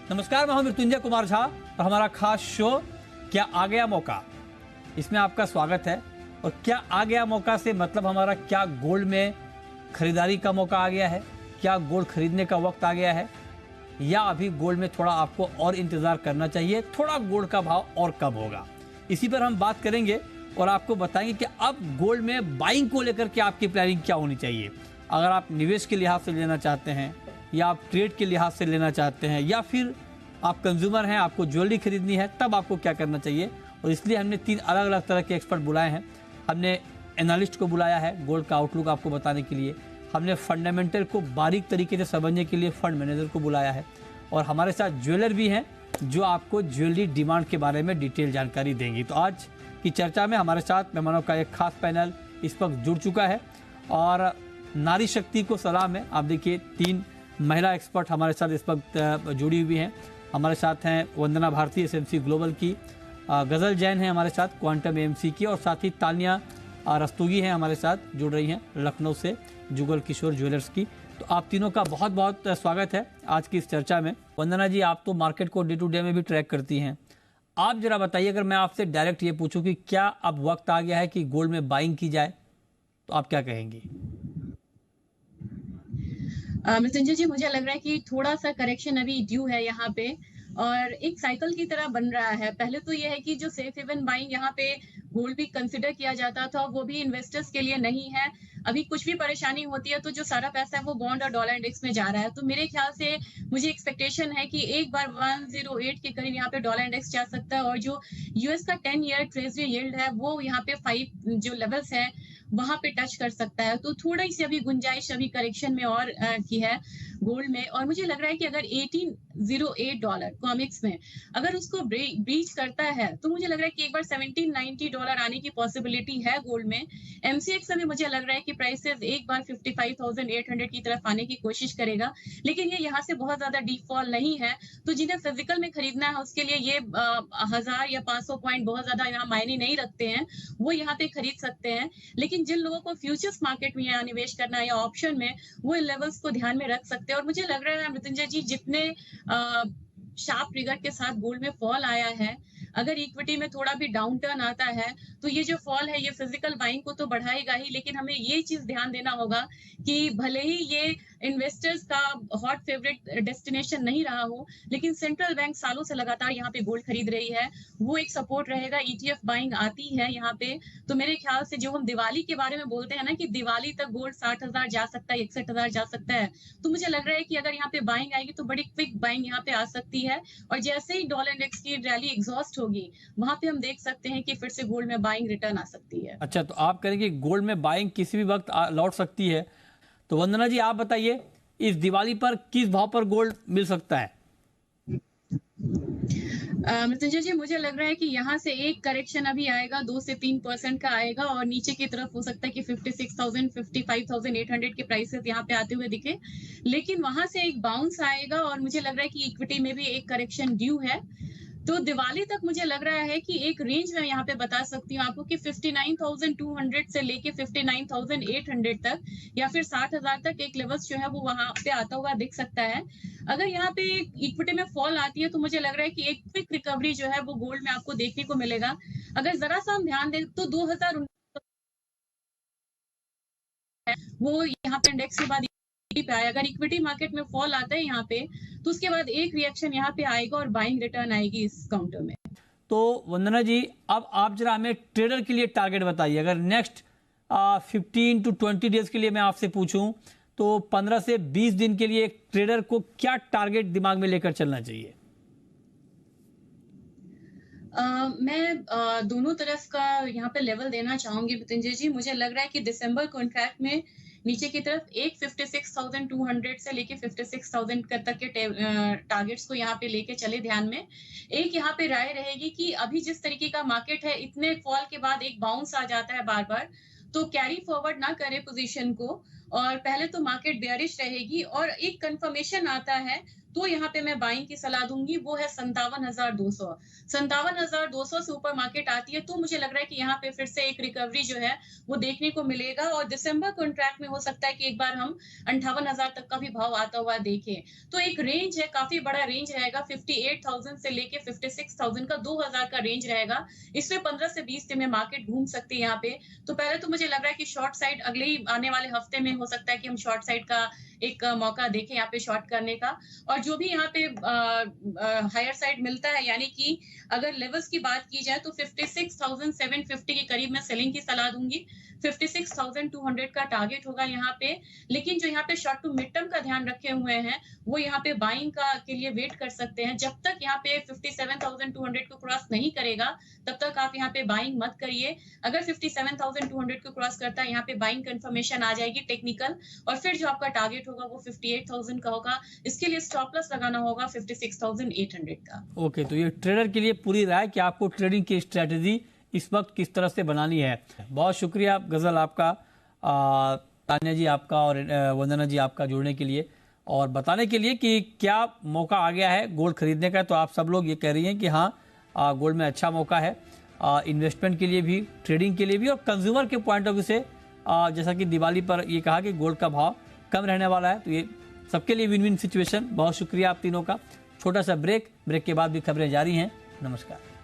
नमस्कार, मैं हूं मृत्युंजय कुमार झा और हमारा खास शो क्या आ गया मौका, इसमें आपका स्वागत है। और क्या आ गया मौका से मतलब हमारा क्या गोल्ड में खरीदारी का मौका आ गया है, क्या गोल्ड खरीदने का वक्त आ गया है, या अभी गोल्ड में थोड़ा आपको और इंतजार करना चाहिए, थोड़ा गोल्ड का भाव और कम होगा। इसी पर हम बात करेंगे और आपको बताएंगे कि अब गोल्ड में बाइंग को लेकर के आपकी प्लानिंग क्या होनी चाहिए। अगर आप निवेश के लिहाज से लेना चाहते हैं, या आप ट्रेड के लिहाज से लेना चाहते हैं, या फिर आप कंज्यूमर हैं, आपको ज्वेलरी खरीदनी है, तब आपको क्या करना चाहिए। और इसलिए हमने 3 अलग अलग तरह के एक्सपर्ट बुलाए हैं। हमने एनालिस्ट को बुलाया है गोल्ड का आउटलुक आपको बताने के लिए, हमने फंडामेंटल को बारीक तरीके से समझने के लिए फंड मैनेजर को बुलाया है, और हमारे साथ ज्वेलर भी हैं जो आपको ज्वेलरी डिमांड के बारे में डिटेल जानकारी देंगी। तो आज की चर्चा में हमारे साथ मेहमानों का एक खास पैनल इस वक्त जुड़ चुका है और नारी शक्ति को सलाम है। आप देखिए 3 महिला एक्सपर्ट हमारे साथ इस वक्त जुड़ी हुई हैं। हमारे साथ हैं वंदना भारती एसएमसी ग्लोबल की, गजल जैन है हमारे साथ क्वांटम एएमसी की, और साथ ही तानिया रस्तोगी हैं हमारे साथ जुड़ रही हैं लखनऊ से जुगल किशोर ज्वेलर्स की। तो आप तीनों का बहुत बहुत स्वागत है आज की इस चर्चा में। वंदना जी, आप तो मार्केट को डे टू डे में भी ट्रैक करती हैं, आप जरा बताइए, अगर मैं आपसे डायरेक्ट ये पूछूं कि क्या अब वक्त आ गया है कि गोल्ड में बाइंग की जाए, तो आप क्या कहेंगी? मृत्युंजय जी, मुझे लग रहा है कि थोड़ा सा करेक्शन अभी ड्यू है यहाँ पे, और एक साइकिल की तरह बन रहा है। पहले तो ये है कि जो सेफ हेवन बाइंग यहाँ पे गोल्ड भी कंसिडर किया जाता था, वो भी इन्वेस्टर्स के लिए नहीं है। अभी कुछ भी परेशानी होती है तो जो सारा पैसा है वो बॉन्ड और डॉलर इंडेक्स में जा रहा है। तो मेरे ख्याल से मुझे एक्सपेक्टेशन है कि एक बार 108 के करीब यहाँ पे डॉलर इंडेक्स जा सकता है, और जो यूएस का 10 ईयर ट्रेजरी यील्ड है वो यहाँ पे 5 जो लेवल्स है वहां पे टच कर सकता है। तो थोड़ी सी अभी गुंजाइश अभी करेक्शन में और की है गोल्ड में। और मुझे लग रहा है कि अगर $1808 कॉमिक्स में अगर उसको ब्रीच करता है तो मुझे लग रहा है कि एक बार $1790 आने की पॉसिबिलिटी है गोल्ड में। एमसीएक्स में मुझे लग रहा है कि प्राइसेस एक बार 55,800 की तरफ आने की कोशिश करेगा, लेकिन ये यहाँ से बहुत ज्यादा डीप फॉल नहीं है। तो जिन्हें फिजिकल में खरीदना है उसके लिए ये 1000 या 500 पॉइंट बहुत ज्यादा यहाँ मायने नहीं रखते हैं, वो यहाँ पे खरीद सकते हैं। लेकिन जिन लोगों को फ्यूचर्स मार्केट में यहाँ निवेश करना है या ऑप्शन में, वो इन लेवल्स को ध्यान में रख सकते हैं। और मुझे लग रहा है मृत्युंजय जी, जितने शार्प ट्रिगर के साथ गोल्ड में फॉल आया है, अगर इक्विटी में थोड़ा भी डाउन टर्न आता है तो ये जो फॉल है ये फिजिकल बाइंग को तो बढ़ाएगा ही, लेकिन हमें ये चीज ध्यान देना होगा कि भले ही ये इन्वेस्टर्स का हॉट फेवरेट डेस्टिनेशन नहीं रहा हो, लेकिन सेंट्रल बैंक सालों से लगातार यहाँ पे गोल्ड खरीद रही है, वो एक सपोर्ट रहेगा। ईटीएफ बाइंग आती है यहाँ पे। तो मेरे ख्याल से जो हम दिवाली के बारे में बोलते हैं ना कि दिवाली तक गोल्ड 60,000 जा सकता है, 61,000 जा सकता है, तो मुझे लग रहा है कि अगर यहाँ पे बाइंग आएगी तो बड़ी क्विक बाइंग यहाँ पे आ सकती है। और जैसे ही डॉलर इंडेक्स की रैली एग्जॉस्ट होगी, वहां पे हम देख सकते हैं कि फिर से गोल्ड में बाइंग रिटर्न आ सकती है। अच्छा, तो आप कहेंगे गोल्ड में बाइंग किसी भी वक्त लौट सकती है। तो वंदना जी, आप बताइए, इस दिवाली पर किस भाव पर गोल्ड मिल सकता है? मृत्युंजय जी, मुझे लग रहा है कि यहाँ से एक करेक्शन अभी आएगा, 2 से 3% का आएगा, और नीचे की तरफ हो सकता है कि 56,000 55,800 के प्राइसेस यहाँ पे आते हुए दिखे। लेकिन वहां से एक बाउंस आएगा, और मुझे लग रहा है कि इक्विटी में भी एक करेक्शन ड्यू है। तो दिवाली तक मुझे लग रहा है कि एक रेंज में यहाँ पे बता सकती हूँ आपको कि 59,200 से लेके 59,800 तक, या फिर 60,000 तक एक लेवल्स जो है वो वहां पे आता हुआ दिख सकता है। अगर यहाँ पे इक्विटी में फॉल आती है तो मुझे लग रहा है कि एक क्विक रिकवरी जो है वो गोल्ड में आपको देखने को मिलेगा। अगर जरा सा हम ध्यान दें तो 2019 वो यहाँ पे इंडेक्स के बाद पे आया। अगर इक्विटी मार्केट में फॉल आता है यहाँ पे, तो उसके बाद एक रिएक्शन यहाँ पे आएगा और बाइंग रिटर्न आएगी इस काउंटर में। तो वंदना जी, अब आप जरा हमें ट्रेडर के लिए टारगेट बताइए। अगर नेक्स्ट 15 to 20 डेज के लिए मैं आपसे पूछूं, तो 15 से 20 दिन के लिए एक ट्रेडर को क्या टारगेट दिमाग में लेकर चलना चाहिए? मैं दोनों तरफ का यहाँ पे लेवल देना चाहूंगी मृत्युंजय जी। मुझे लग रहा है कि दिसंबर कॉन्ट्रैक्ट में नीचे की तरफ एक 56,200 से लेके 56,000 तक के टारगेट्स को यहाँ पे लेके चले ध्यान में। एक यहाँ पे राय रहेगी कि अभी जिस तरीके का मार्केट है, इतने फॉल के बाद एक बाउंस आ जाता है बार बार, तो कैरी फॉरवर्ड ना करे पोजीशन को, और पहले तो मार्केट बेयरिश रहेगी और एक कंफर्मेशन आता है तो यहाँ पे मैं बाइंग की सलाह दूंगी, वो है 57,200। 57,200 से ऊपर मार्केट आती है तो मुझे लग रहा है कि यहाँ पे फिर से एक रिकवरी जो है वो देखने को मिलेगा, और दिसंबर कॉन्ट्रैक्ट में हो सकता है कि एक बार हम 58,000 तक का भी भाव आता हुआ देखें। तो एक रेंज है, काफी बड़ा रेंज रहेगा, 58,000 से लेके 56,000 का 2,000 का रेंज रहेगा। इसमें 15 से 20 दिन में मार्केट घूम सकती है यहाँ पे। तो पहले तो मुझे लग रहा है कि शॉर्ट साइड अगले ही आने वाले हफ्ते में हो सकता है कि हम शॉर्ट साइड का एक मौका देखें यहाँ पे शॉर्ट करने का। और जो भी यहाँ पे हायर साइड मिलता है, यानी कि अगर लेवल्स की बात की जाए तो 56,750 के करीब मैं सेलिंग की सलाह दूंगी। 56,200 का टारगेट होगा यहाँ पे। लेकिन जो यहाँ पे शॉर्ट टू मिड टर्म का ध्यान रखे हुए हैं वो यहाँ पे बाइंग का के लिए वेट कर सकते हैं। जब तक यहाँ पे 57,200 को क्रॉस नहीं करेगा तब तक आप यहाँ पे बाइंग मत करिए। अगर 57,200 को क्रॉस करता है यहाँ पे बाइंग कंफर्मेशन आ जाएगी टेक्निकल, और फिर जो आपका टारगेट होगा वो 58,000 का होगा। इसके लिए स्टॉप लॉस लगाना होगा 56,800 का। ओके, तो ये ट्रेडर के लिए पूरी राय कि आपको ट्रेडिंग की स्ट्रेटेजी इस वक्त किस तरह से बनानी है। बहुत शुक्रिया गजल आपका, तान्या जी आपका और वंदना जी आपका जुड़ने के लिए और बताने के लिए कि क्या मौका आ गया है गोल्ड खरीदने का। तो आप सब लोग ये कह रही हैं कि हाँ, गोल्ड में अच्छा मौका है इन्वेस्टमेंट के लिए भी, ट्रेडिंग के लिए भी, और कंज्यूमर के पॉइंट ऑफ व्यू से जैसा कि दिवाली पर ये कहा कि गोल्ड का भाव कम रहने वाला है, तो ये सबके लिए विन विन सिचुएशन। बहुत शुक्रिया आप तीनों का। छोटा सा ब्रेक के बाद भी खबरें जारी हैं। नमस्कार।